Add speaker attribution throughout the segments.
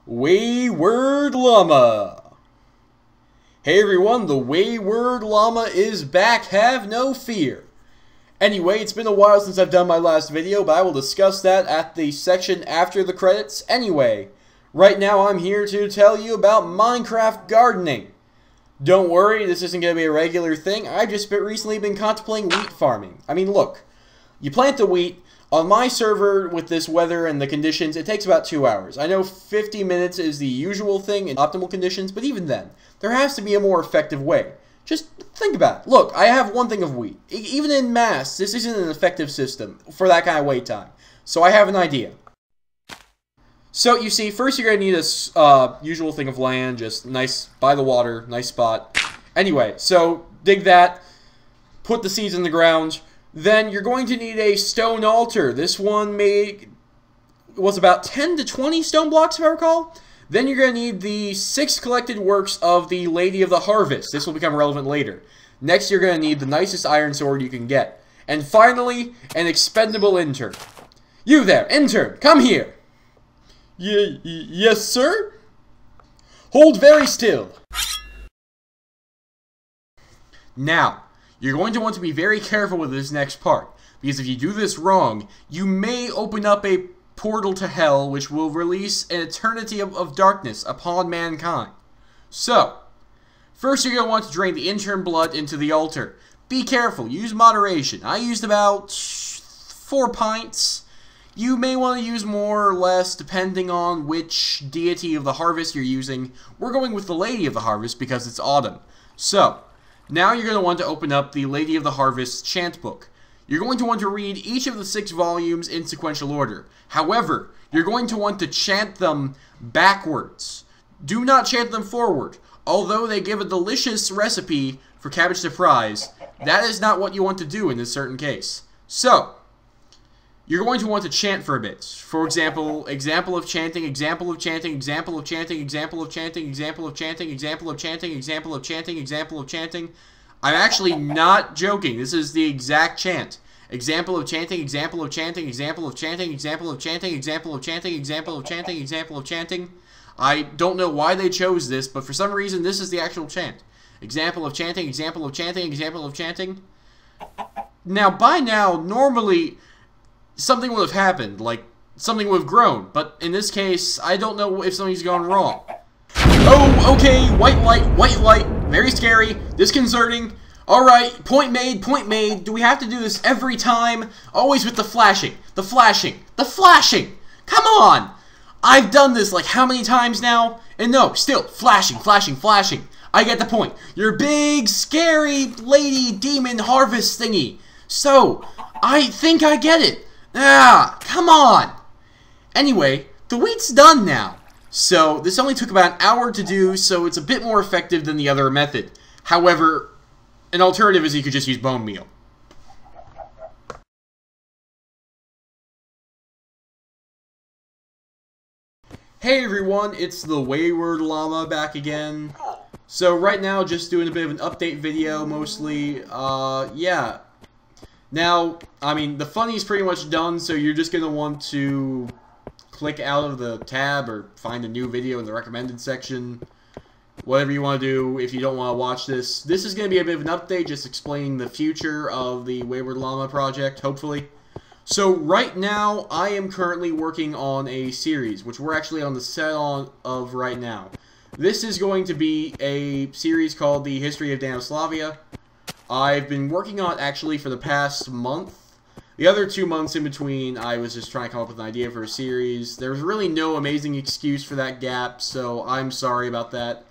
Speaker 1: Wayward Llama. Hey everyone, the Wayward Llama is back, have no fear. Anyway, it's been a while since I've done my last video, but I will discuss that at the section after the credits. Anyway, right now I'm here to tell you about Minecraft gardening. Don't worry, this isn't going to be a regular thing. I've just recently been contemplating wheat farming. I mean, look, you plant the wheat. On my server, with this weather and the conditions, it takes about 2 hours. I know 50 minutes is the usual thing in optimal conditions, but even then, there has to be a more effective way. Just think about it. Look, I have one thing of wheat. Even in mass, this isn't an effective system for that kind of wait time. So I have an idea. So, you see, first you're going to need a usual thing of land, just nice, by the water, nice spot. Anyway, so dig that, put the seeds in the ground. Then you're going to need a stone altar. This one was about 10 to 20 stone blocks, if I recall. Then you're going to need the 6 collected works of the Lady of the Harvest. This will become relevant later. Next, you're going to need the nicest iron sword you can get. And finally, an expendable intern. You there, intern, come here. Yes, sir? Hold very still. Now, you're going to want to be very careful with this next part, because if you do this wrong, you may open up a portal to hell which will release an eternity of darkness upon mankind. So, first you're going to want to drain the intern blood into the altar. Be careful, use moderation. I used about 4 pints. You may want to use more or less depending on which deity of the harvest you're using. We're going with the Lady of the Harvest because it's autumn. So, now you're going to want to open up the Lady of the Harvest chant book. You're going to want to read each of the 6 volumes in sequential order. However, you're going to want to chant them backwards. Do not chant them forward. Although they give a delicious recipe for cabbage surprise, that is not what you want to do in this certain case. So, you're going to want to chant for a bit. For example, example of chanting, example of chanting, example of chanting, example of chanting, example of chanting, example of chanting, example of chanting, example of chanting. I'm actually not joking. This is the exact chant. Example of chanting, example of chanting, example of chanting, example of chanting, example of chanting, example of chanting, example of chanting. I don't know why they chose this, but for some reason this is the actual chant. Example of chanting, example of chanting, example of chanting. Now, by now, normally something would have happened, like something would have grown, but in this case, I don't know if something's gone wrong. Oh, okay, white light, very scary, disconcerting. Alright, point made, point made. Do we have to do this every time? Always with the flashing, the flashing, the flashing. Come on! I've done this like how many times now? And no, still, flashing, flashing, flashing. I get the point. Your big, scary lady demon harvest thingy. So, I think I get it. Ah, come on! Anyway, the wheat's done now. So, this only took about an hour to do, so it's a bit more effective than the other method. However, an alternative is you could just use bone meal. Hey everyone, it's the Wayward Llama back again. So right now, just doing a bit of an update video, mostly, yeah. Now, I mean, the funny's pretty much done, so you're just gonna want to click out of the tab or find a new video in the recommended section. Whatever you want to do if you don't want to watch this. This is going to be a bit of an update, just explaining the future of the Wayward Llama project, hopefully. So, right now, I am currently working on a series, which we're actually on the set of right now. This is going to be a series called The History of Danoslavia. I've been working on it actually for the past month. The other 2 months in between, I was just trying to come up with an idea for a series. There was really no amazing excuse for that gap, so I'm sorry about that.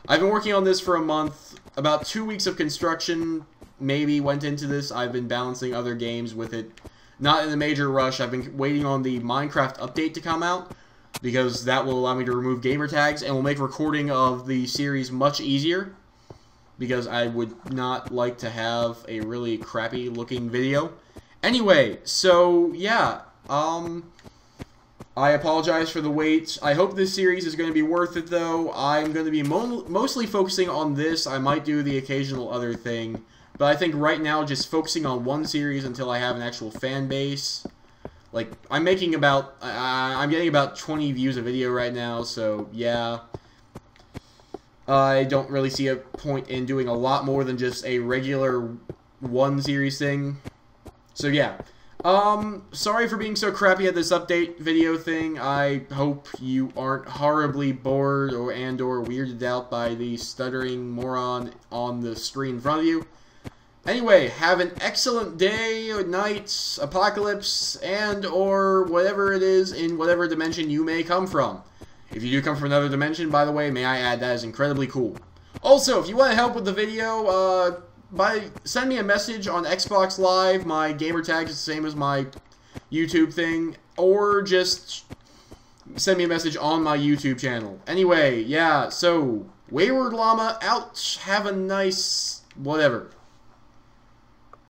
Speaker 1: I've been working on this for a month. About 2 weeks of construction maybe went into this. I've been balancing other games with it. Not in a major rush. I've been waiting on the Minecraft update to come out, because that will allow me to remove gamer tags and will make recording of the series much easier, because I would not like to have a really crappy looking video. Anyway, so yeah, I apologize for the wait. I hope this series is going to be worth it, though. I'm going to be mostly focusing on this. I might do the occasional other thing, but I think right now just focusing on one series until I have an actual fan base, Like, I'm making about, I'm getting about 20 views a video right now, so yeah. I don't really see a point in doing a lot more than just a regular one series thing. So yeah. Sorry for being so crappy at this update video thing. I hope you aren't horribly bored or weirded out by the stuttering moron on the screen in front of you. Anyway, have an excellent day, or night, apocalypse, and or whatever it is in whatever dimension you may come from. If you do come from another dimension, by the way, may I add, that is incredibly cool. Also, if you want to help with the video, send me a message on Xbox Live. My gamer tag is the same as my YouTube thing, or just send me a message on my YouTube channel. Anyway, yeah, so, Wayward Llama out. Have a nice whatever.